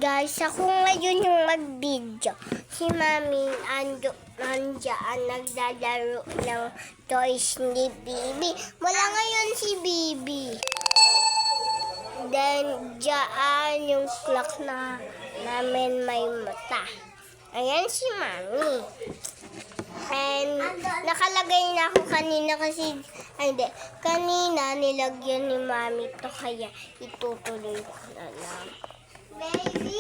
Guys, ako ngayon yung mag-video. Si Mami nandiyan naglalaro ng toys ni Bibi. Wala ngayon si Bibi. Then, diyan yung clock na namin may mata. Ayan si Mami. And nakalagay na ako kanina kasi, hindi, kanina nilagyan ni Mami to kaya itutuloy ko na lang. Baby!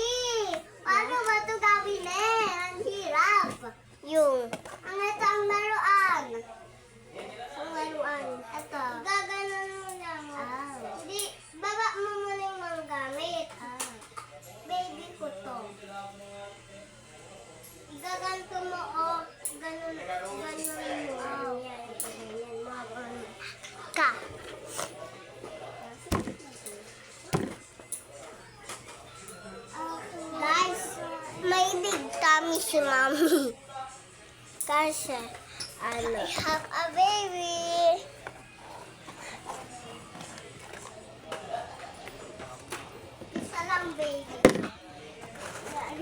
Paano ba ito gawin eh? Ang hirap. Ang ito ang laruan. Ang laruan. Ito. Gaganon mo lang. Hindi, baba mo muna yung mga gamit. Baby ko to. Igaganto mo o ganon mo. Ka. Guys, May big tummy si Mami. Kasi, I have a baby. Isa lang baby.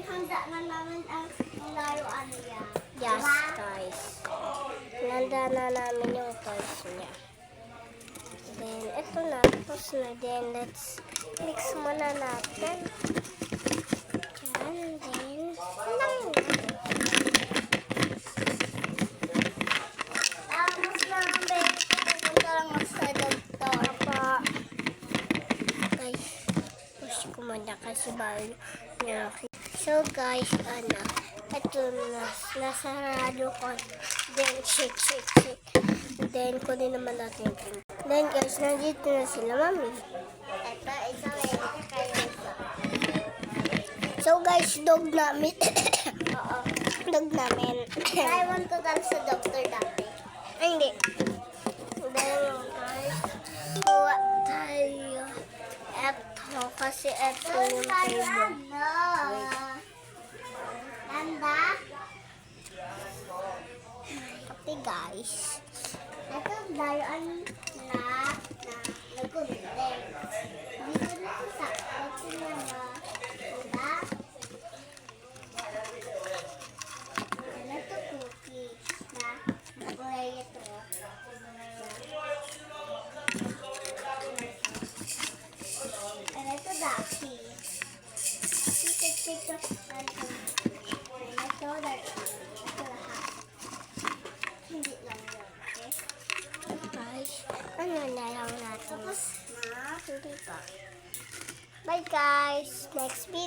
Handa na namin ang laruan niya. yes, Diba? guys. Nanda na namin yung toys niya. Then, ito na. Tapos na. Then, let's mix muna natin. Yan, then, lang. Tapos na ang baby ko. Pupunta lang sa doktor. Guys, push ko muna kasi bago niya. So, guys, ito na. Nasarado ko. Then, shake. Then, kunin naman natin yung pink. Then, guys, nandito na sila, Mami. Ito, isa baby kayo. So, guys, dog namin. Oo. Dog namin. I want to dance sa doctor dati. Ay, hindi. Then, guys, kuha tayo. Eto, kasi eto yung table. Ganda. Pati, guys. Ito, laruan na nagkunti. Dito na sa ito na diba? Ano to cookie na nakulay ito. Ano to daki. Ito lahat. Hindi lang yun. Okay? Guys, ano na lang natin. Tapos na. Hindi pa. Bye, guys. Next video.